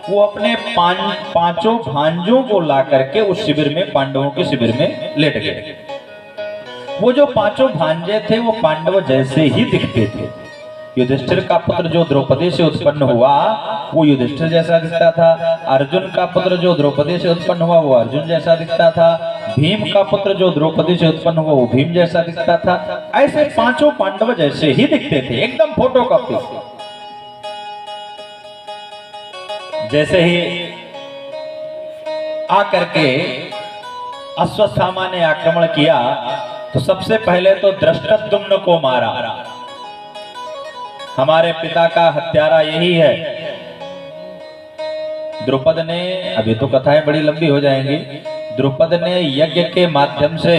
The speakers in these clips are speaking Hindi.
वो अपने पांचों भांजों को ला करके उस शिविर में, पांडवों के शिविर में लेट गए। वो जो पांचों भांजे थे वो पांडव जैसे ही दिखते थे। युधिष्ठिर का पुत्र जो द्रौपदी से उत्पन्न हुआ वो युधिष्ठिर जैसा दिखता था। अर्जुन का पुत्र जो द्रौपदी से उत्पन्न हुआ वो अर्जुन जैसा दिखता था। भीम का पुत्र जो द्रौपदी से उत्पन्न हुआ वो भीम जैसा दिखता था। ऐसे पांचों पांडव जैसे ही दिखते थे, एकदम फोटो कॉपी। जैसे ही आकर के अश्वत्थामा ने आक्रमण किया तो सबसे पहले तो धृष्टद्युम्न को मारा। हमारे पिता का हत्यारा यही है। द्रुपद ने, अभी तो कथाएं बड़ी लंबी हो जाएंगी, द्रुपद ने यज्ञ के माध्यम से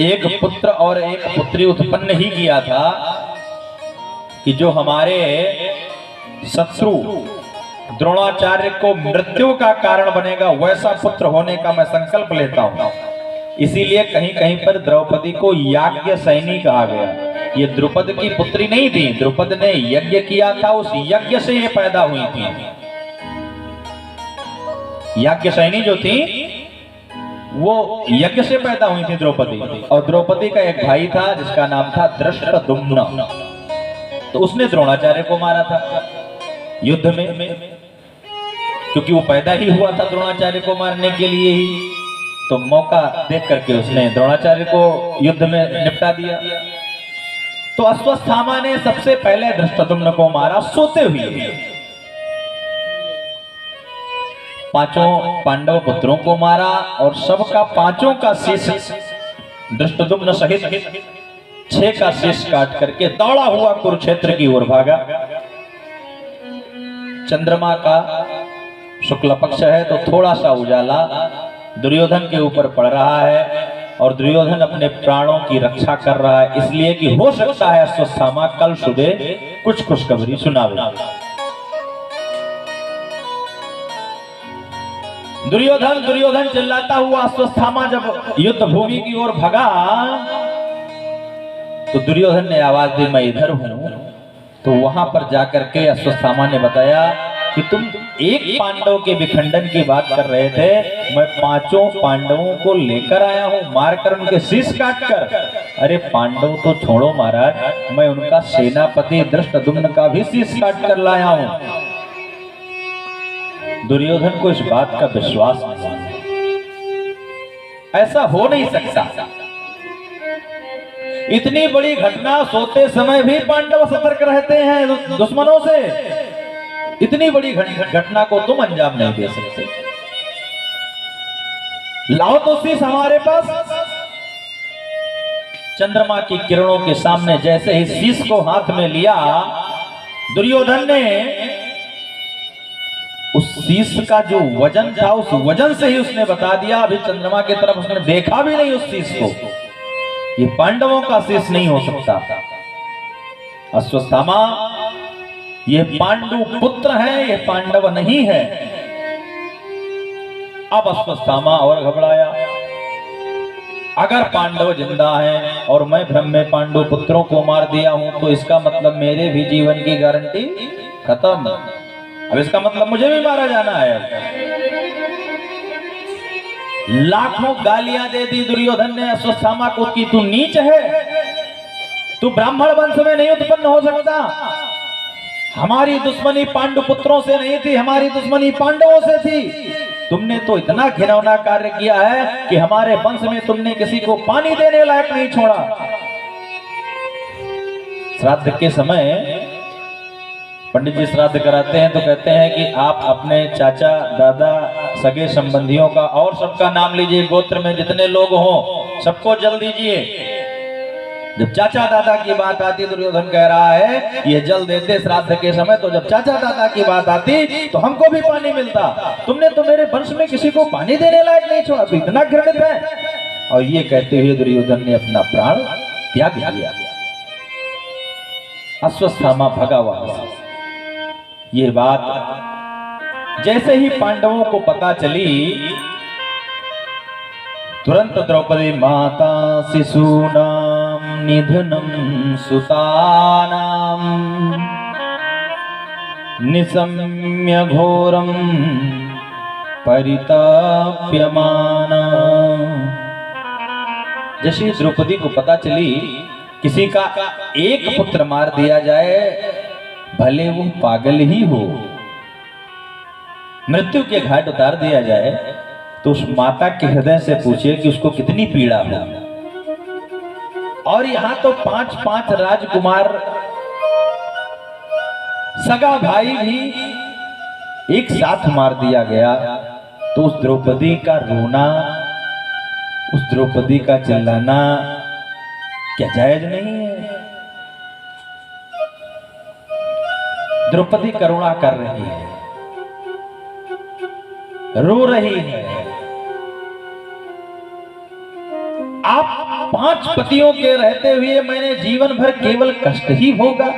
एक पुत्र और एक पुत्री उत्पन्न ही किया था कि जो हमारे शत्रु द्रोणाचार्य को मृत्यु का कारण बनेगा, वैसा पुत्र होने का मैं संकल्प लेता हूं। इसीलिए कहीं कहीं पर द्रौपदी को याज्ञ सैनी कहा गया। ये द्रुपद की पुत्री नहीं थी, द्रुपद ने यज्ञ किया था, उस यज्ञ से ये पैदा हुई थी। याज्ञ सैनी जो थी वो यज्ञ से पैदा हुई थी द्रौपदी। और द्रौपदी का एक भाई था जिसका नाम था धृष्टद्युम्न, तो उसने द्रोणाचार्य को मारा था युद्ध में, क्योंकि वो पैदा ही हुआ था द्रोणाचार्य को मारने के लिए ही। तो मौका देख करके उसने द्रोणाचार्य को युद्ध में निपटा दिया। तो अश्वत्थामा ने सबसे पहले धृष्टद्युम्न को मारा सोते हुए। पांचों पांडव पुत्रों को मारा और सबका पांचों का शीश धृष्टद्युम्न सहित 6 का शीश काट करके दौड़ा हुआ कुरुक्षेत्र की ओर भागा। चंद्रमा का शुक्ल पक्ष है तो थोड़ा सा उजाला दुर्योधन के ऊपर पड़ रहा है और दुर्योधन अपने प्राणों की रक्षा कर रहा है, इसलिए कि हो सकता है अश्वत्थामा कल सुबह कुछ खुशखबरी सुनावे। दुर्योधन चिल्लाता हुआ अश्वत्थामा जब युद्ध भूमि की ओर भगा तो दुर्योधन ने आवाज दी, मैं इधर हूं। तो वहां पर जाकर के अश्वत्थामा ने बताया कि तुम एक पांडव के विखंडन की बात कर रहे थे, मैं पांचों पांडवों को लेकर आया हूं, मारकर उनके शीश काटकर। अरे पांडव तो छोड़ो महाराज, मैं उनका सेनापति धृष्टद्युम्न का भी शीश काट कर लाया हूं। दुर्योधन को इस बात का विश्वास नहीं, ऐसा हो नहीं सकता। इतनी बड़ी घटना, सोते समय भी पांडव सतर्क रहते हैं दुश्मनों से, इतनी बड़ी घटना को तुम अंजाम नहीं दे सकते। लाओ तो शीश हमारे पास। चंद्रमा की किरणों के सामने जैसे ही शीश को हाथ में लिया, दुर्योधन ने उस शीश का जो वजन था उस वजन से ही उसने बता दिया, अभी चंद्रमा की तरफ उसने देखा भी नहीं उस शीश को, ये पांडवों का शीश नहीं हो सकता। अश्वत्थामा ये पांडु पुत्र है, ये पांडव नहीं है। अब अश्वत्थामा और घबराया, अगर पांडव जिंदा हैं और मैं भ्रम में पांडु पुत्रों को मार दिया हूं तो इसका मतलब मेरे भी जीवन की गारंटी खत्म। अब इसका मतलब मुझे भी मारा जाना है। लाखों गालियां दे दी दुर्योधन ने अश्वत्थामा को कि तू नीच है, तू ब्राह्मण वंश में नहीं उत्पन्न हो सकता, हमारी दुश्मनी पांडु पुत्रों से नहीं थी, हमारी दुश्मनी पांडवों से थी। तुमने तो इतना घिनौना कार्य किया है कि हमारे वंश में तुमने किसी को पानी देने लायक नहीं छोड़ा। श्राद्ध के समय पंडित जी श्राद्ध कराते हैं तो कहते हैं कि आप अपने चाचा, दादा, सगे संबंधियों का और सबका नाम लीजिए, गोत्र में जितने लोग हों सबको जल दीजिए। जब चाचा दादा की बात आती, दुर्योधन कह रहा है ये जल देते श्राद्ध के समय, तो जब चाचा दादा की बात आती तो हमको भी पानी मिलता। तुमने तो मेरे वंश में किसी को पानी देने लायक नहीं छोड़ा, तो इतना घृणित है। और ये कहते हुए दुर्योधन ने अपना प्राण त्याग दिया। अश्वत्थामा भगा वहां से। ये बात जैसे ही पांडवों को पता चली, तुरंत द्रौपदी माता शिशूनां निधनं सुतानां निशम्य घोरम परिताप्यमाना। जैसे द्रौपदी को पता चली किसी का एक पुत्र मार दिया जाए, भले वो पागल ही हो, मृत्यु के घाट उतार दिया जाए, तो उस माता के हृदय से पूछिए कि उसको कितनी पीड़ा हो। और यहां तो 5-5 राजकुमार, सगा भाई भी एक साथ मार दिया गया, तो उस द्रौपदी का रोना, उस द्रौपदी का चिल्लाना क्या जायज नहीं है? द्रौपदी करुणा कर रही है, रो रही है। आप 5 पतियों के रहते हुए मैंने जीवन भर केवल कष्ट ही भोगा।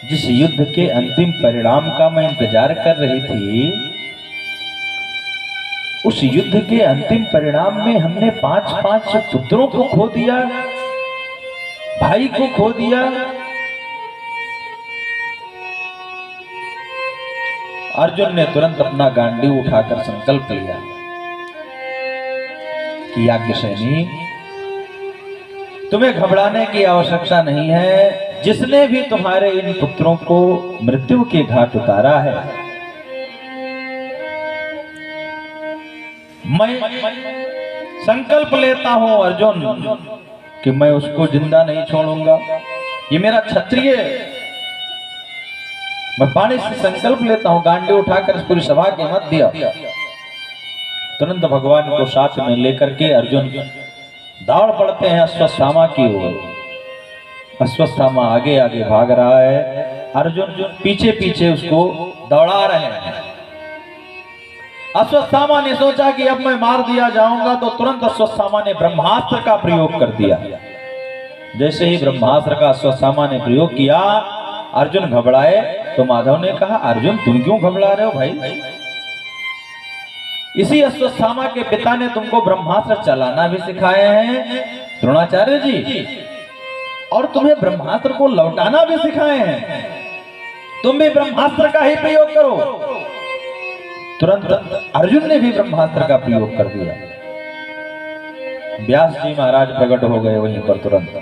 जिस युद्ध के अंतिम परिणाम का मैं इंतजार कर रही थी, उस युद्ध के अंतिम परिणाम में हमने 5-5 पुत्रों को खो दिया, भाई को खो दिया। अर्जुन ने तुरंत अपना गांडीव उठाकर संकल्प लिया कि याज्ञसेनी, तुम्हें घबराने की आवश्यकता नहीं है। जिसने भी तुम्हारे इन पुत्रों को मृत्यु के घाट उतारा है, मैं संकल्प लेता हूं अर्जुन कि मैं उसको जिंदा नहीं छोड़ूंगा। ये मेरा क्षत्रिय, मैं बाणी से संकल्प लेता हूं। गांडी उठाकर इस पूरी सभा के मत दिया। तुरंत भगवान को साथ में लेकर के अर्जुन दौड़ पड़ते हैं अश्वत्थामा की ओर। अश्वत्थामा आगे आगे भाग रहा है, अर्जुन पीछे पीछे उसको दौड़ा रहे हैं। अश्वत्थामा ने सोचा कि अब मैं मार दिया जाऊंगा, तो तुरंत अश्वत्थामा ने ब्रह्मास्त्र का प्रयोग कर दिया। जैसे ही ब्रह्मास्त्र का अश्वत्थामा ने प्रयोग किया, अर्जुन घबराए। तो माधव ने कहा, अर्जुन तुम क्यों घबरा रहे हो भाई? इसी अश्वत्थामा के पिता ने तुमको ब्रह्मास्त्र चलाना भी सिखाए हैं, द्रोणाचार्य जी, और तुम्हें ब्रह्मास्त्र को लौटाना भी सिखाए हैं। तुम भी ब्रह्मास्त्र का ही प्रयोग करो। तुरंत अर्जुन ने भी ब्रह्मास्त्र का प्रयोग कर दिया। व्यास जी महाराज प्रकट हो गए वहीं पर तुरंत।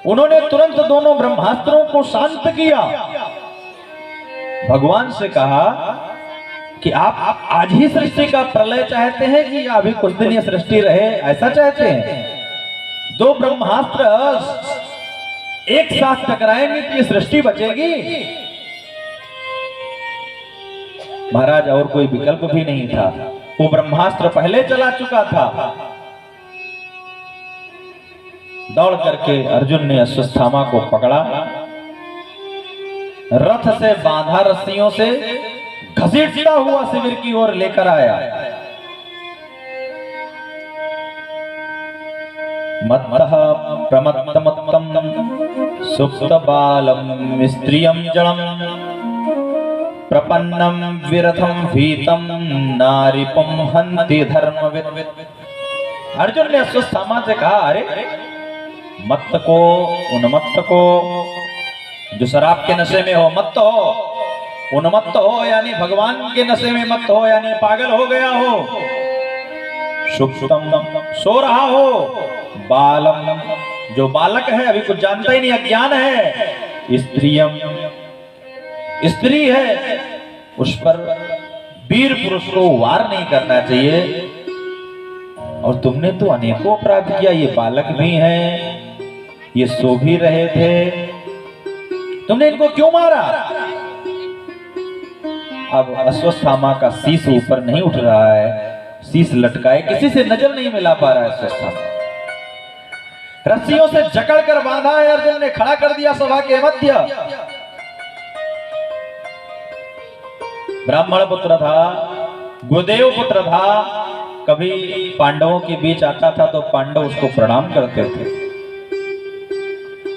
उन्होंने तुरंत दोनों ब्रह्मास्त्रों को शांत किया। भगवान से कहा कि आप आज ही सृष्टि का प्रलय चाहते हैं कि अभी कुछ दिन ये सृष्टि रहे, ऐसा चाहते हैं? 2 ब्रह्मास्त्र एक साथ टकराएंगे तो ये सृष्टि बचेगी? महाराज और कोई विकल्प भी नहीं था, वो ब्रह्मास्त्र पहले चला चुका था। दौड़ करके अर्जुन ने अश्वत्थामा को पकड़ा, रथ से बांधा, रस्सियों से घसीटता हुआ शिविर की ओर लेकर आया। मत्तः प्रमत्तमत्तम सुप्त बालम स्त्रियं जलम प्रपन्नम विरथम भीतम नारिपम हन्ति धर्मविद। अर्जुन ने अश्वत्थामा से कहा, अरे मत्त को, उन्मत्त को, जो शराब के नशे में हो मत्त हो, उन्मत्त हो यानी भगवान के नशे में मत्त हो, यानी पागल हो गया हो, सुप्तम सो रहा हो, बालम जो बालक है अभी कुछ जानता ही नहीं, अज्ञान है, स्त्रियम स्त्री है, उस पर वीर पुरुष को वार नहीं करना चाहिए। और तुमने तो अनेकों अपराध किया, ये बालक भी हैं, ये सो भी रहे थे, तुमने इनको क्यों मारा? अब अश्वत्थामा का शीश ऊपर नहीं उठ रहा है, शीश लटकाए, किसी से नजर नहीं मिला पा रहा है अश्वत्थामा। रस्सियों से जकड़ कर बांधा है, अर्जुन ने खड़ा कर दिया सभा के मध्य। ब्राह्मण पुत्र था, गुरुदेव पुत्र था, कभी पांडवों के बीच आता था तो पांडव उसको प्रणाम करते थे।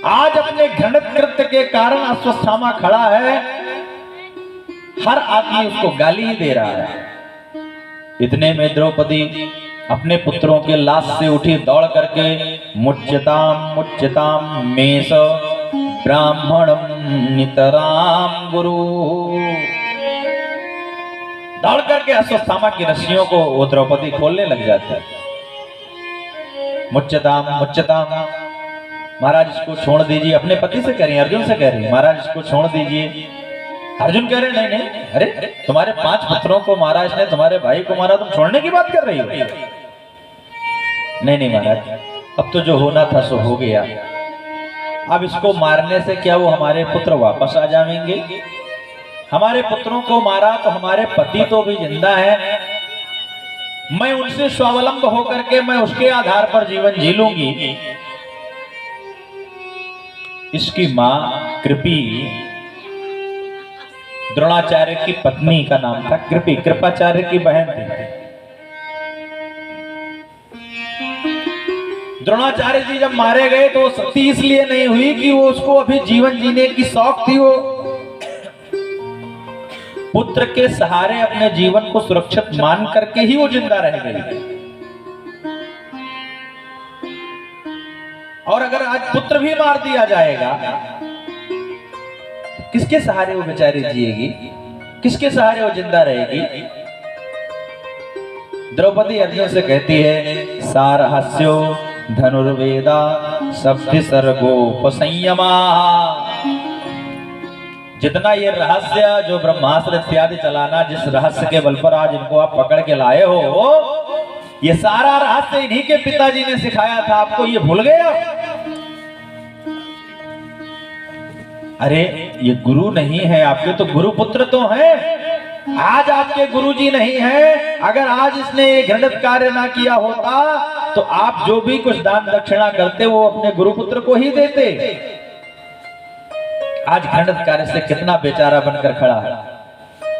आज अपने घृणित कृत्य के कारण अश्वत्थामा खड़ा है, हर आदमी उसको गाली ही दे रहा है। इतने में द्रौपदी अपने पुत्रों के लाश से उठी दौड़ करके मुच्यताम मेष ब्राह्मणम नितराम गुरु, दौड़ करके अश्वत्थामा की रस्सियों को वो द्रौपदी खोलने लग जाती है। मुच्यताम महाराज इसको छोड़ दीजिए, अपने पति से कह रही, अर्जुन से कह रही, महाराज इसको छोड़ दीजिए। अर्जुन कह रहे नहीं, अरे तुम्हारे 5 पुत्रों को मारा इसने, तुम्हारे भाई को मारा, तुम छोड़ने की बात कर रही हो? नहीं महाराज, अब तो जो होना था सो हो गया, अब इसको मारने से क्या वो हमारे पुत्र वापस आ जाएंगे? हमारे पुत्रों को मारा तो हमारे पति तो भी जिंदा है, मैं उनसे स्वावलंब होकर के मैं उसके आधार पर जीवन जी लूंगी। इसकी मां कृपी, द्रोणाचार्य की पत्नी का नाम था कृपी, कृपाचार्य की बहन थी। द्रोणाचार्य जी जब मारे गए तो सती इसलिए नहीं हुई कि वो उसको अभी जीवन जीने की शौक थी, वो पुत्र के सहारे अपने जीवन को सुरक्षित मान करके ही वो जिंदा रह गई। और अगर आज पुत्र भी मार दिया जाएगा, किसके सहारे वो बेचारी जिएगी? किसके सहारे वो जिंदा रहेगी? द्रौपदी अर्जुन से कहती है, सारहस्यो धनुर्वेदा शब्द सर्गोपसंयमा, जितना ये रहस्य जो ब्रह्मास्त्र इत्यादि चलाना, जिस रहस्य के बल पर आज इनको आप पकड़ के लाए हो, ये सारा रहस्य इन्हीं के पिताजी ने सिखाया था आपको, ये भूल गए आप? अरे ये गुरु नहीं है आपके, तो गुरु पुत्र तो हैं। आज आपके गुरुजी नहीं है, अगर आज इसने ये घृणित कार्य ना किया होता तो आप जो भी कुछ दान दक्षिणा करते वो अपने गुरुपुत्र को ही देते। आज घृणित कार्य से कितना बेचारा बनकर खड़ा है।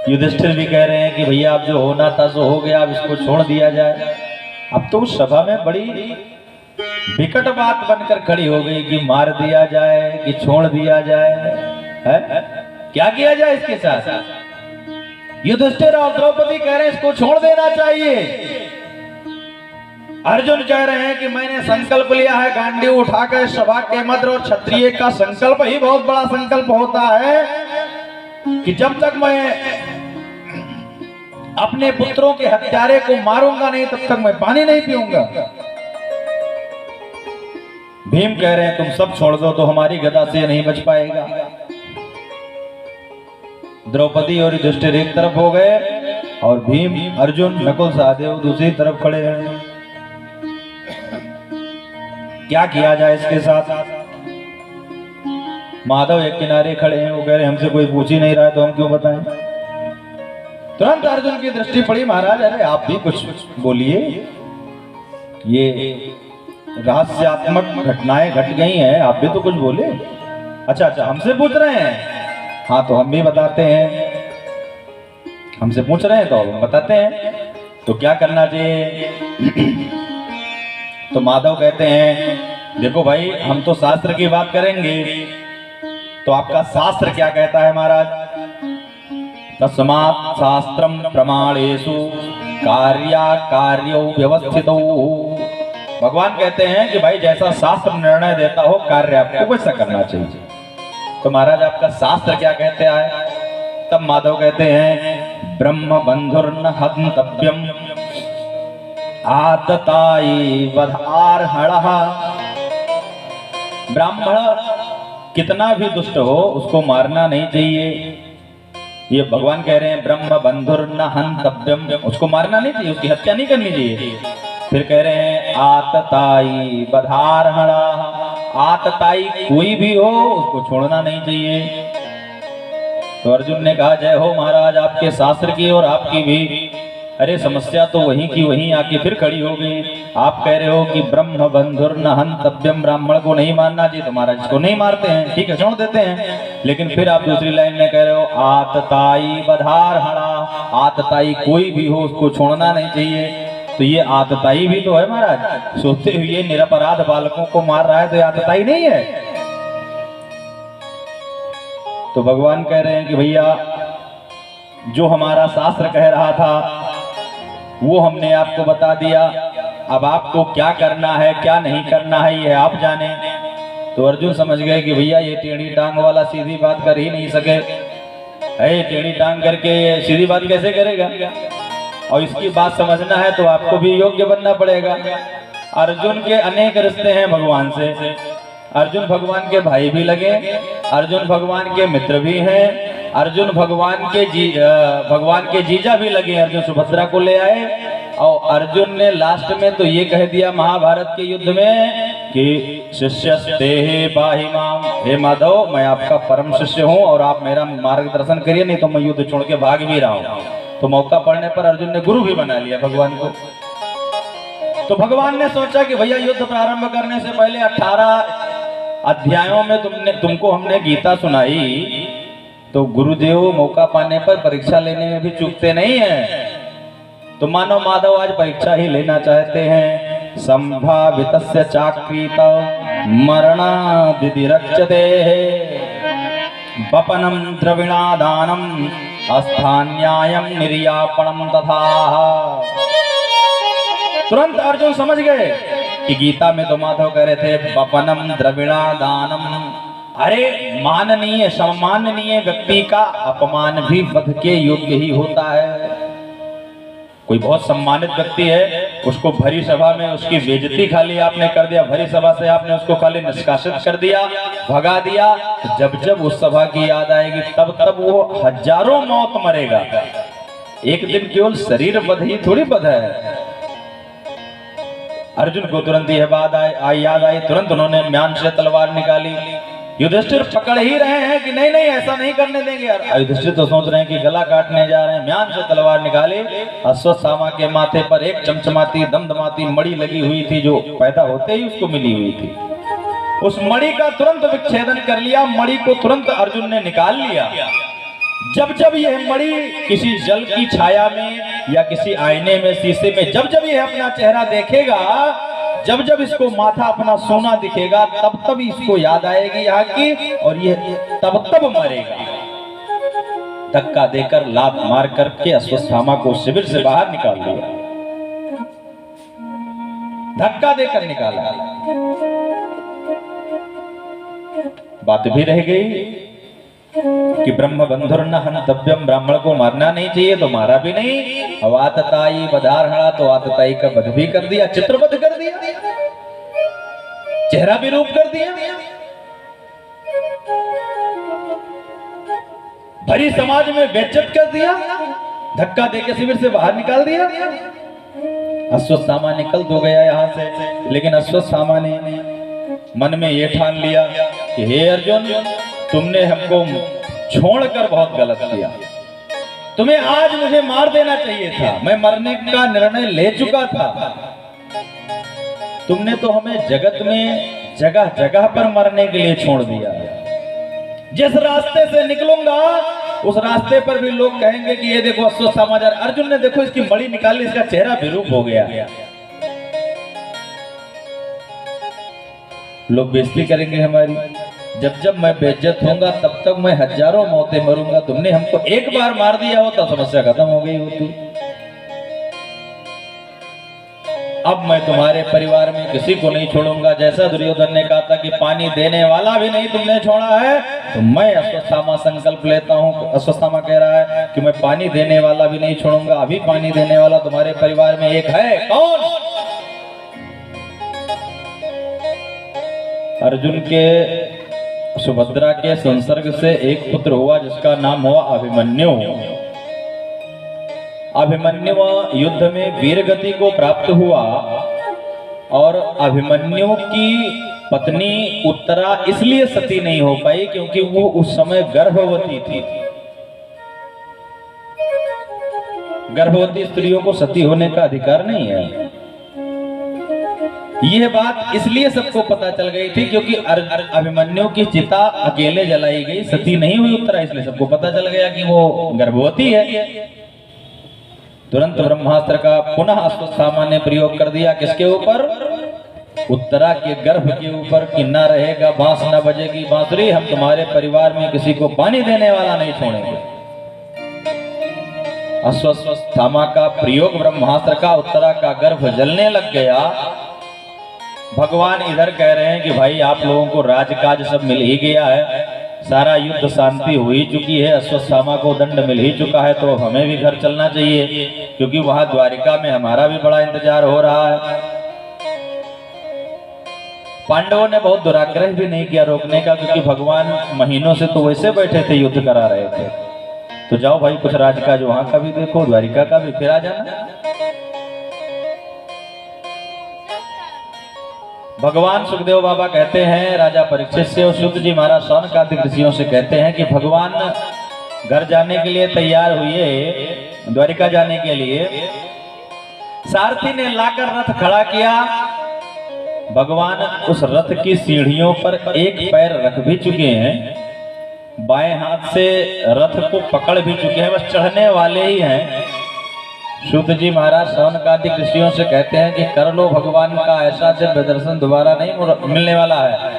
युधिष्ठिर भी कह रहे हैं कि भैया अब जो होना था सो हो गया, अब इसको छोड़ दिया जाए। अब तो उस सभा में बड़ी विकट बात बनकर खड़ी हो गई कि मार दिया जाए कि छोड़ दिया जाए, है? क्या किया जाए इसके साथ? युधिष्ठिर और द्रौपदी कह रहे हैं इसको छोड़ देना चाहिए। अर्जुन कह रहे हैं कि मैंने संकल्प लिया है गांडीव उठाकर सभा के मध्य, और क्षत्रिय का संकल्प ही बहुत बड़ा संकल्प होता है कि जब तक मैं अपने पुत्रों के हत्यारे को मारूंगा नहीं तब तक मैं पानी नहीं पीऊंगा। भीम कह रहे हैं तुम सब छोड़ दो तो हमारी गदा से नहीं बच पाएगा। द्रौपदी और युधिष्ठिर एक तरफ हो गए और भीम, अर्जुन, नकुल, सहदेव दूसरी तरफ खड़े हैं। क्या किया जाए इसके साथ? माधव एक किनारे खड़े हैं, वो कह रहे हमसे कोई पूछ ही नहीं रहा है तो हम क्यों बताएं। तुरंत अर्जुन की दृष्टि पड़ी, महाराज अरे आप भी कुछ बोलिए, ये रहस्यात्मक घटनाएं घट गई हैं, आप भी तो कुछ बोले। अच्छा हमसे पूछ रहे हैं, हाँ तो हम भी बताते हैं। हमसे पूछ रहे हैं तो हम बताते हैं, तो क्या करना चाहिए? तो माधव कहते हैं देखो भाई हम तो शास्त्र की बात करेंगे, तो आपका शास्त्र क्या कहता है महाराज? तस्मात् शास्त्रम प्रमाणेषु कार्या कार्यो व्यवस्थितो। भगवान कहते हैं कि भाई जैसा शास्त्र निर्णय देता हो कार्य आपको वैसा करना चाहिए। तो महाराज आपका शास्त्र क्या कहते हैं? तब माधव कहते हैं ब्रह्म बंधुर्न हन्तव्यम आतताई वधार्हणः। ब्राह्मण कितना भी दुष्ट हो उसको मारना नहीं चाहिए। ये भगवान कह रहे हैं ब्रह्म बंधुर्न हन्तव्यम, उसको मारना नहीं चाहिए, उसकी हत्या नहीं करनी चाहिए। फिर कह रहे हैं आतताई वधार्हणः, आतताई कोई भी हो उसको छोड़ना नहीं चाहिए। तो अर्जुन ने कहा जय हो महाराज आपके शास्त्र की और आपकी भी। अरे समस्या तो वहीं की वहीं आके फिर खड़ी हो गई। आप कह रहे हो कि ब्रह्म बंधुर्न हन्तव्यम, ब्राह्मण को नहीं मारना चाहिए, तो महाराज इसको नहीं मारते हैं, ठीक है छोड़ देते हैं। लेकिन फिर आप दूसरी लाइन में कह रहे हो आतताई वधार्हणः, आतताई कोई भी हो उसको छोड़ना नहीं चाहिए। तो ये आतताई भी तो है महाराज, सोचते हुए निरपराध बालकों को मार रहा है तो ये आतताई नहीं है। तो भगवान कह रहे हैं कि भैया जो हमारा शास्त्र कह रहा था वो हमने आपको बता दिया। अब आपको क्या करना है क्या नहीं करना है ये आप जाने। तो अर्जुन समझ गए कि भैया ये टेढ़ी टांग वाला सीधी बात कर ही नहीं सके, टेढ़ी टांग करके सीधी बात कैसे करेगा, और इसकी बात समझना है तो आपको भी योग्य बनना पड़ेगा। अर्जुन के अनेक रिश्ते हैं भगवान से, अर्जुन भगवान के भाई भी लगे, अर्जुन भगवान के मित्र भी हैं, अर्जुन भगवान के जीजा भी लगे। अर्जुन सुभद्रा को ले आए और अर्जुन ने लास्ट में तो ये कह दिया महाभारत के युद्ध में कि शिष्यस्ते पाहि माम, हे माधव मैं आपका परम शिष्य हूँ और आप मेरा मार्गदर्शन करिए, नहीं तो मैं युद्ध छोड़ के भाग भी रहा हूँ। तो मौका पड़ने पर अर्जुन ने गुरु भी बना लिया भगवान को। तो भगवान ने सोचा कि भैया युद्ध प्रारंभ करने से पहले 18 अध्यायों में तुमको हमने गीता सुनाई, तो गुरुदेव मौका पाने पर परीक्षा लेने में भी चूकते नहीं हैं। तो मानव माधव आज परीक्षा ही लेना चाहते हैं। संभावितस्य चाक्रीत मरणादिरच्यते वपनम द्रविणादानम अस्थान्यायम निर्यापणम तथा। तुरंत अर्जुन समझ गए कि गीता में तो माधव कह रहे थे वपनम द्रविणादानम, अरे माननीय सम्माननीय व्यक्ति का अपमान भी वध के योग्य ही होता है। कोई बहुत सम्मानित व्यक्ति है, उसको भरी सभा में उसकी बेइज्जती खाली आपने कर दिया, भरी सभा से आपने उसको खाली निष्कासित कर दिया, भगा दिया, तो जब जब उस सभा की याद आएगी तब तब वो हजारों मौत मरेगा। एक दिन केवल शरीर वध ही थोड़ी वध है। अर्जुन को तुरंत यह बात याद आई, तुरंत उन्होंने म्यान से तलवार निकाली। युधिष्ठिर पकड़ ही रहे हैं कि नहीं नहीं ऐसा नहीं करने देंगे यार। युधिष्ठिर तो सोच रहे हैं कि गला काटने जा रहे हैं। म्यान से तलवार निकाली, अश्वत्थामा के माथे पर एक चमचमाती दमदमाती मणि लगी हुई थी, जो पैदा होते ही उसको मिली हुई थी। उस मणि का तुरंत विच्छेदन कर लिया, मणि को तुरंत अर्जुन ने निकाल लिया। जब जब यह मणि किसी जल की छाया में या किसी आईने में शीशे में जब जब यह अपना चेहरा देखेगा, जब जब इसको माथा अपना सोना दिखेगा, तब तब इसको याद आएगी यहाँ की, और ये तब तब मरेगा। धक्का देकर लात मार करके अश्वत्थामा को शिविर से बाहर निकाल दिया, धक्का देकर निकाला। बात भी रह गई कि ब्रह्म बंधुर्न हन्तव्यम, ब्राह्मण को मारना नहीं चाहिए तो मारा भी नहीं। अवातताई बधारहणा, तो आतताई का वध भी कर दिया, चित्रवध कर दिया, चेहरा भी रूप कर दिया, भरी समाज में बेइज्जत कर दिया, धक्का देके शिविर से बाहर निकाल दिया। अश्वत्थामा निकल तो गया यहाँ से, लेकिन अश्वत्थामा ने मन में ये ठान लिया कि हे अर्जुन, तुमने हमको छोड़कर बहुत गलत किया, तुम्हें आज मुझे मार देना चाहिए था, मैं मरने का निर्णय ले चुका था। तुमने तो हमें जगत में जगह जगह पर मरने के लिए छोड़ दिया। जिस रास्ते से निकलूंगा उस रास्ते पर भी लोग कहेंगे कि ये देखो अश्वत्थामा। अर्जुन ने देखो इसकी मणि निकाली, इसका चेहरा विरूप हो गया, लोग बेइज्जती करेंगे हमारी। जब जब मैं बेइज्जत होऊंगा तब तक मैं हजारों मौतें मरूंगा। तुमने हमको एक बार मार दिया हो तो समस्या खत्म हो गई होती। अब मैं तुम्हारे परिवार में किसी को नहीं छोड़ूंगा। जैसा दुर्योधन ने कहा था कि पानी देने वाला भी नहीं तुमने छोड़ा है, तो मैं अश्वत्थामा संकल्प लेता हूँ। अश्वत्थामा कह रहा है कि मैं पानी देने वाला भी नहीं छोड़ूंगा। अभी पानी देने वाला तुम्हारे परिवार में एक है, कौन? अर्जुन के सुभद्रा के संसर्ग से एक पुत्र हुआ जिसका नाम हुआ अभिमन्यु। अभिमन्यु युद्ध में वीर गति को प्राप्त हुआ और अभिमन्यु की पत्नी उत्तरा इसलिए सती नहीं हो पाई क्योंकि वो उस समय गर्भवती थी। गर्भवती स्त्रियों को सती होने का अधिकार नहीं है। यह बात इसलिए सबको पता चल गई थी क्योंकि अभिमन्यु की चिता अकेले जलाई गई, सती नहीं हुई उत्तरा, इसलिए सबको पता चल गया कि वो गर्भवती है। तुरंत ब्रह्मास्त्र का पुनः अश्वत्थामा ने प्रयोग कर दिया, किसके ऊपर? उत्तरा के गर्भ के ऊपर, कि ना रहेगा बांस ना बजेगी बांसुरी, हम तुम्हारे परिवार में किसी को पानी देने वाला नहीं छोड़ेंगे। अश्वत्थामा का प्रयोग ब्रह्मास्त्र का, उत्तरा का गर्भ जलने लग गया। भगवान इधर कह रहे हैं कि भाई आप लोगों को राजकाज सब मिल ही गया है, सारा युद्ध शांति हो ही चुकी है, अश्वत्थामा को दंड मिल ही चुका है, तो हमें भी घर चलना चाहिए, क्योंकि वहां द्वारिका में हमारा भी बड़ा इंतजार हो रहा है। पांडवों ने बहुत दुराग्रह भी नहीं किया रोकने का, क्योंकि भगवान महीनों से तो वैसे बैठे थे, युद्ध करा रहे थे। तो जाओ भाई, कुछ राजकाज वहां का भी देखो, द्वारिका का भी, फिर आ जाना। भगवान सुखदेव बाबा कहते हैं राजा परीक्षित से, और शुद्ध जी महाराज शौनकादिक ऋषियों से कहते हैं कि भगवान घर जाने के लिए तैयार हुए, द्वारिका जाने के लिए। सारथी ने लाकर रथ खड़ा किया। भगवान उस रथ की सीढ़ियों पर एक पैर रख भी चुके हैं, बाएं हाथ से रथ को पकड़ भी चुके हैं, बस चढ़ने वाले ही हैं। शुद्ध जी महाराज शौनकादिक ऋषियों से कहते हैं कि कर लो, भगवान का ऐसा दिव्य दर्शन दोबारा नहीं मिलने वाला है।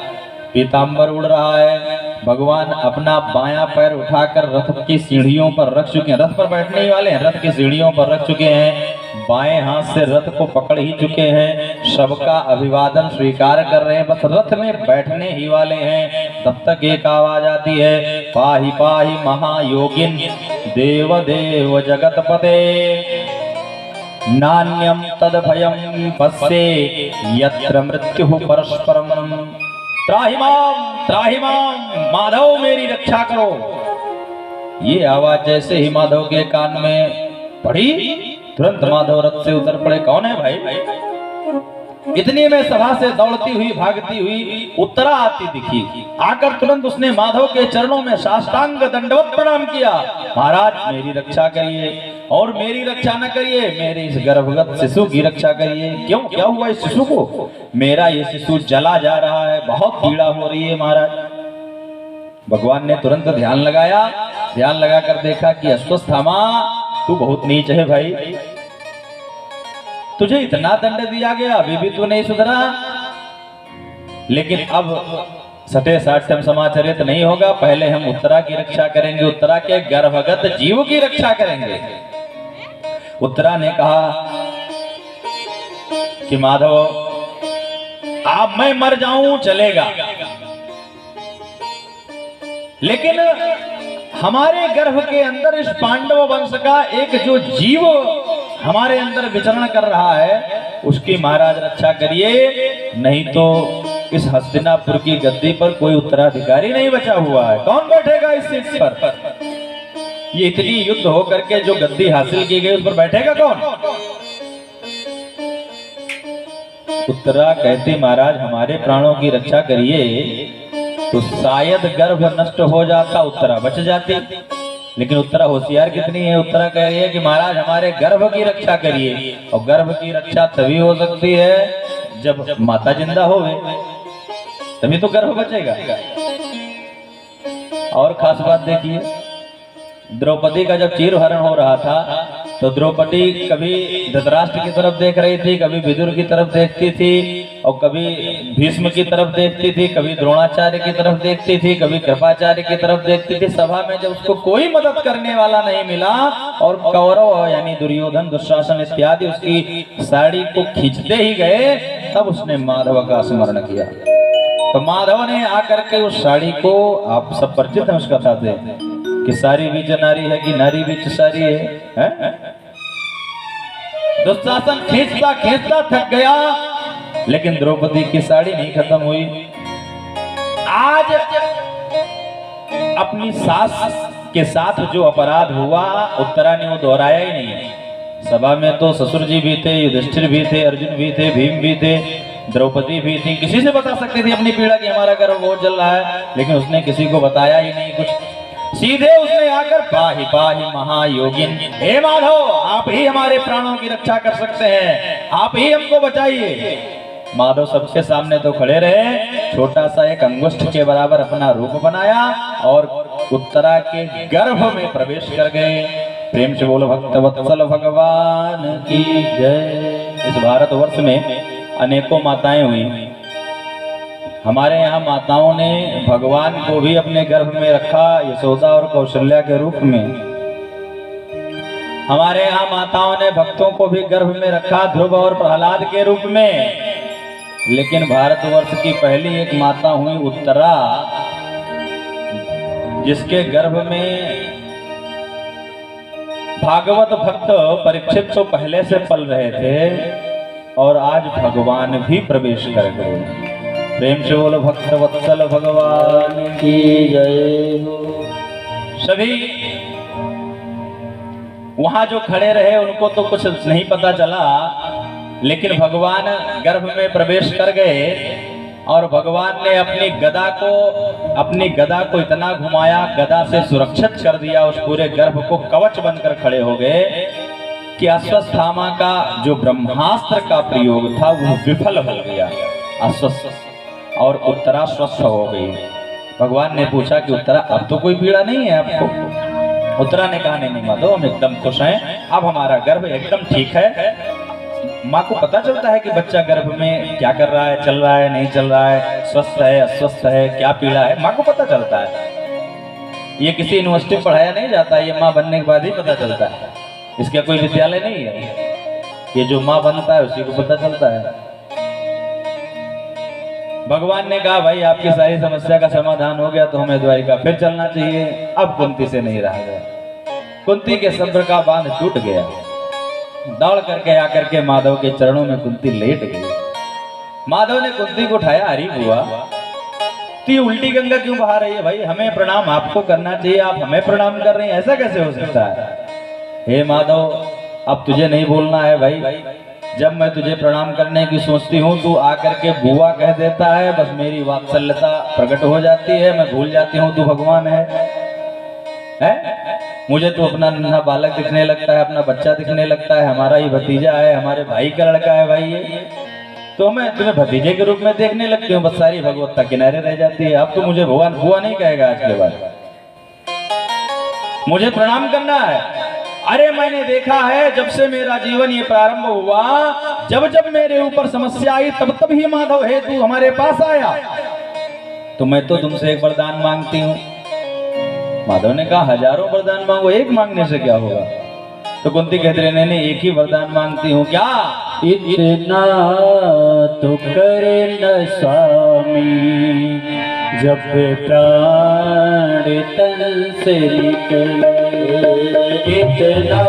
पीताम्बर उड़ रहा है, भगवान अपना बायां पैर उठाकर रथ की सीढ़ियों पर रख चुके हैं, रथ पर बैठने ही वाले हैं, रथ की सीढ़ियों पर रख चुके हैं, बाएं हाथ से रथ को पकड़ ही चुके हैं, सबका अभिवादन स्वीकार कर रहे हैं, बस रथ में बैठने ही वाले हैं। तब तक एक आवाज आती है, पाहि पाहि महायोगिन देव देव जगतपते, नान्यम तद भयम पश्ये यत्र मृत्यु परस्परम, त्राहिमाम माधव मेरी रक्षा करो। ये आवाज जैसे ही माधव के कान में पड़ी, तुरंत माधव रथ से उतर पड़े। कौन है भाई? इतनी में सभा से दौड़ती हुई भागती हुई उत्तरा आती दिखी। आकर तुरंत उसने माधव के चरणों में साष्टांग दंडवत प्रणाम किया। महाराज मेरी रक्षा करिए, और मेरी रक्षा न करिए, मेरे इस गर्भगत शिशु की रक्षा करिए। क्यों, क्या हुआ इस शिशु को? मेरा ये शिशु जला जा रहा है, बहुत पीड़ा हो रही है महाराज। भगवान ने तुरंत ध्यान लगाया, ध्यान लगाकर देखा कि अश्वत्थामा तू बहुत नीच है भाई, तुझे इतना दंड दिया गया, अभी भी तू नहीं सुधरा। लेकिन अब सटे साठ्यम समाचरित नहीं होगा, पहले हम उत्तरा की रक्षा करेंगे, उत्तरा के गर्भगत जीव की रक्षा करेंगे। उत्तरा ने कहा कि माधव आप मैं मर जाऊं चलेगा, लेकिन हमारे गर्भ के अंदर इस पांडव वंश का एक जो जीव हमारे अंदर विचरण कर रहा है, उसकी महाराज रक्षा करिए, नहीं तो इस हस्तिनापुर की गद्दी पर कोई उत्तराधिकारी नहीं बचा हुआ है। कौन बैठेगा इस सीट पर? ये इतनी युद्ध हो करके जो गद्दी हासिल की गई, उस पर बैठेगा कौन? उत्तरा कहती महाराज हमारे प्राणों की रक्षा करिए, तो शायद गर्भ नष्ट हो जाता, उत्तरा बच जाती। लेकिन उत्तरा होशियार कितनी है, उत्तरा कह रही है कि महाराज हमारे गर्भ की रक्षा करिए, और गर्भ की रक्षा तभी हो सकती है जब माता जिंदा होवे, तभी तो गर्भ बचेगा। और खास बात देखिए, द्रौपदी का जब चीरहरण हो रहा था, तो द्रौपदी कभी धृतराष्ट्र की तरफ देख रही थी, कभी विदुर की तरफ देखती थी, और कभी भीष्म की तरफ देखती थी, कभी द्रोणाचार्य की तरफ देखती थी, कभी कृपाचार्य की तरफ देखती थी। सभा में जब उसको कोई मदद करने वाला नहीं मिला, और कौरव यानी दुर्योधन दुशासन इत्यादि उसकी साड़ी को खींचते ही गए, तब उसने माधव का स्मरण किया। तो माधव ने आकर के उस साड़ी को, आप सब परिचित हैं उस कथा से कि सारी बीच नारी है कि नारी बीच सारी है? दुशासन खींचता खींचता थक गया, लेकिन द्रौपदी की साड़ी नहीं खत्म हुई। आज अपनी सास के साथ जो अपराध हुआ, उत्तरा ने वो दोहराया ही नहीं। सभा में तो ससुर जी भी थे, युधिष्ठिर भी थे, अर्जुन भी थे, भीम भी थे, द्रौपदी भी थी, किसी से बता सकती थी अपनी पीड़ा कि हमारा गर्भ बहुत जल रहा है, लेकिन उसने किसी को बताया ही नहीं कुछ। सीधे उसने आकर पाहि पाहि महायोगिन, हे माधव आप ही हमारे प्राणों की रक्षा कर सकते हैं, आप ही हमको बचाइए। माधव सबके सामने तो खड़े रहे, छोटा सा एक अंगुष्ठ के बराबर अपना रूप बनाया और उत्तरा के गर्भ में प्रवेश कर गए। प्रेम से बोलो भक्त वत्सल भगवान की जय। इस भारतवर्ष में अनेकों माताएं हुई। हमारे यहाँ माताओं ने भगवान को भी अपने गर्भ में रखा, यशोदा और कौशल्या के रूप में। हमारे यहाँ माताओं ने भक्तों को भी गर्भ में रखा, ध्रुव और प्रहलाद के रूप में। लेकिन भारतवर्ष की पहली एक माता हुई उत्तरा, जिसके गर्भ में भागवत भक्त परीक्षित तो पहले से पल रहे थे और आज भगवान भी प्रवेश कर गए। प्रेम से बोलो भक्त वत्सल भगवान की जय हो। सभी वहां जो खड़े रहे उनको तो कुछ नहीं पता चला, लेकिन भगवान गर्भ में प्रवेश कर गए और भगवान ने अपनी गदा को इतना घुमाया, गदा से सुरक्षित कर दिया, उस पूरे गर्भ को कवच बनकर खड़े हो गए कि अश्वत्थामा का जो ब्रह्मास्त्र का प्रयोग था वो विफल हो गया। अश्वत्थ और उत्तरा स्वस्थ हो गई। भगवान ने पूछा कि उत्तरा अब तो कोई पीड़ा नहीं है आपको? उत्तरा ने कहा नहीं माधव, हम एकदम खुश हैं, अब हमारा गर्भ एकदम ठीक है। माँ को पता चलता है कि बच्चा गर्भ में क्या कर रहा है, चल रहा है नहीं चल रहा है, स्वस्थ है अस्वस्थ है, क्या पीड़ा है, माँ को पता चलता है। ये किसी यूनिवर्सिटी में पढ़ाया नहीं जाता, ये माँ बनने के बाद ही पता चलता है। इसका कोई विद्यालय नहीं है, ये जो माँ बनता है उसी को पता चलता है। भगवान ने कहा भाई आपकी सारी समस्या का समाधान हो गया तो हमें द्वारिका फिर चलना चाहिए। अब कुंती से नहीं रहा गया, कुंती के सब्र का बांध टूट गया। दौड़ करके आकर के माधव के चरणों में कुंती लेट गई। माधव ने कुंती को उठाया, हरी बुआ तो ये उल्टी गंगा क्यों बहा रही है भाई? हमें प्रणाम आपको करना चाहिए, आप हमें प्रणाम कर रही हैं, ऐसा कैसे हो सकता है? हे माधव अब तुझे नहीं बोलना है भाई, जब मैं तुझे प्रणाम करने की सोचती हूँ तू आकर के बुआ कह देता है, बस मेरी वात्सल्यता प्रकट हो जाती है, मैं भूल जाती हूँ तू भगवान है? मुझे तो अपना नन्हा बालक दिखने लगता है, अपना बच्चा दिखने लगता है, हमारा ही भतीजा है, हमारे भाई का लड़का है भाई ये, तो मैं तुम्हें भतीजे के रूप में देखने लगती हूँ, बस सारी भगवत्ता किनारे रह जाती है। अब तो मुझे भगवान बुआ नहीं कहेगा, आज के बाद मुझे प्रणाम करना है। अरे मैंने देखा है जब से मेरा जीवन ये प्रारंभ हुआ, जब जब मेरे ऊपर समस्या आई तब तब ही माधव है तू हमारे पास आया, तो मैं तो तुमसे एक वरदान मांगती हूँ। माधव ने कहा हजारों वरदान मांगो, एक मांगने से क्या होगा? तो कुंती कहते रहे नहीं एक ही वरदान मांगती हूँ। क्या? इतना तो करे न स्वामी जब प्राण तन से निकले, इतना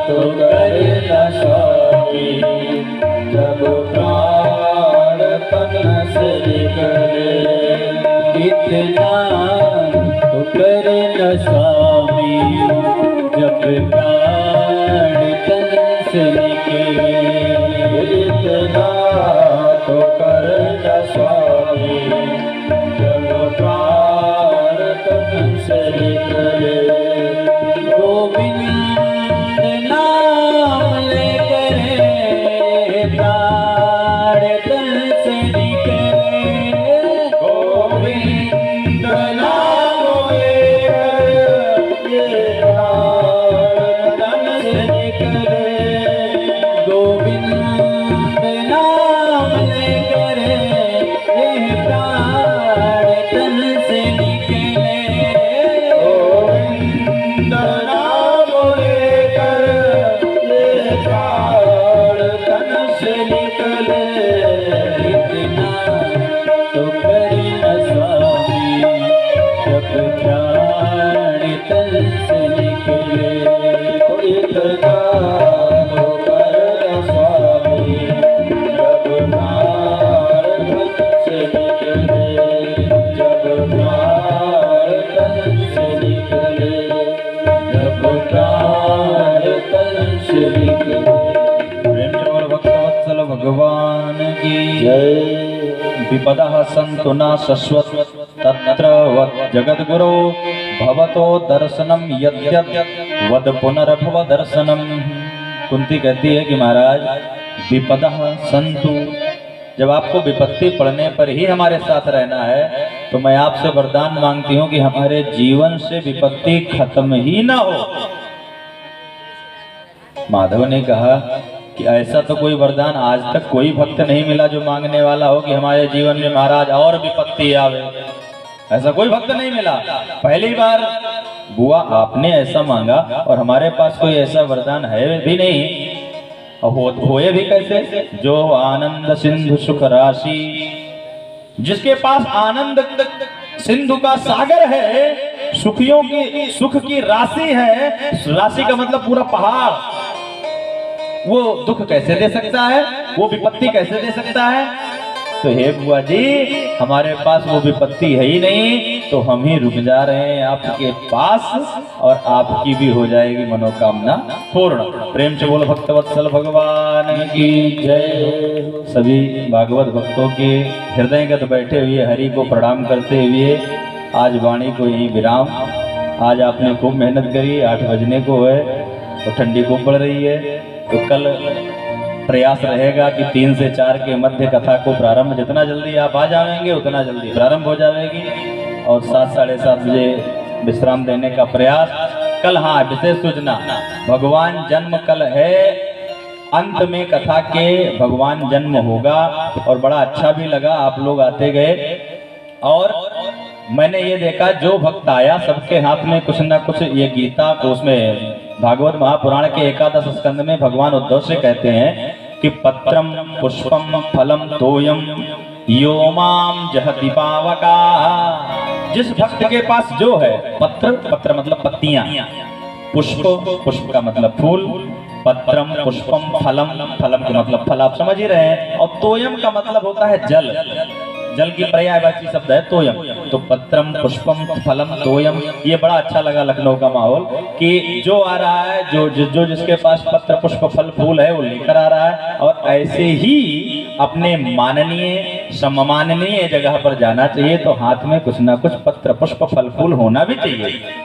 तो करे न स्वामी जब प्राण तन से निकले, इतना तो करे न स्वामी जब प्राण तन से निकले, इतना तो करे न स्वामी जब प्राण तन से निकले। गोविंद नाम लेकर प्राण तन से निकले, गोविंद नाम लेकर प्राण तन से निकले, गोविंद नाम लेकर प्राण तन से निकले, गोविंद नाम लेकर प्राण तन से निकले, इतना तो करे न स्वामी जब प्राण तन से निकले, इतना तो करे न स्वामी जब प्राण तन से निकले, जब प्राण तन से निकले, जब प्राण तन से निकले। प्रेम से बोलो भक्तवत्सल भगवान की जय। विपदः सन्तु न शश्वत तत्र वद जगद्गुरो भवतो दर्शनम यद्यद् वद पुनर्भव दर्शनम। कुंती कहती है कि महाराज विपदः सन्तु, जब आपको विपत्ति पड़ने पर ही हमारे साथ रहना है तो मैं आपसे वरदान मांगती हूँ कि हमारे जीवन से विपत्ति खत्म ही ना हो। माधव ने कहा कि ऐसा तो कोई वरदान आज तक कोई भक्त नहीं मिला जो मांगने वाला हो कि हमारे जीवन में महाराज और विपत्ति आवे, ऐसा कोई भक्त नहीं मिला। पहली बार बुआ आपने ऐसा मांगा और हमारे पास कोई ऐसा वरदान है भी नहीं, और होए भी कैसे? जो आनंद सिंधु सुख राशि, जिसके पास आनंद सिंधु का सागर है, सुखियों की सुख की राशि है, राशि का मतलब पूरा पहाड़, वो दुख कैसे दे सकता है? वो विपत्ति कैसे दे सकता है? तो हे बुआ जी, हमारे पास वो विपत्ति है ही नहीं, तो हम ही रुक जा रहे हैं आपके पास, और आपकी भी हो जाएगी मनोकामना पूर्ण। प्रेम से बोलो भक्तवत्सल भगवान की जय। सभी भागवत भक्तों के हृदयगत बैठे हुए हरि को प्रणाम करते हुए आज वाणी को यही विराम। आज आपने खूब मेहनत करी, 8 बजने को है तो ठंडी खूब पड़ रही है, तो कल प्रयास रहेगा कि 3 से 4 के मध्य कथा को प्रारंभ, जितना जल्दी आप आ जाएंगे उतना जल्दी प्रारंभ हो जाएगी, और 7 साढ़े 7 बजे विश्राम देने का प्रयास। कल हाँ विशेष सूचना, भगवान जन्म कल है, अंत में कथा के भगवान जन्म होगा, और बड़ा अच्छा भी लगा आप लोग आते गए। और मैंने ये देखा जो भक्त आया सबके हाथ में कुछ ना कुछ, ये गीता को उसमें भागवत महापुराण के 11 स्कंद में भगवान उद्धव से कहते हैं कि पत्रम पुष्पम फलम तोयम यो माम जहति पावका। जिस भक्त के पास जो है, पत्र, पत्र मतलब पत्तियां, पुष्प, पुष्प का मतलब फूल, पत्रम पुष्पम फलम, फलम का मतलब फल, आप समझ ही रहे हैं, और तोयम का मतलब होता है जल, जल की पर्यायवाची शब्द है तोयम। तो पत्रम पुष्पम फलम तोयम, ये बड़ा अच्छा लगा लखनऊ का माहौल कि जो आ रहा है, जो जिसके पास पत्र पुष्प फल फूल है वो लेकर आ रहा है, और ऐसे ही अपने माननीय सम्माननीय जगह पर जाना चाहिए, तो हाथ में कुछ ना कुछ पत्र पुष्प फल फूल होना भी चाहिए।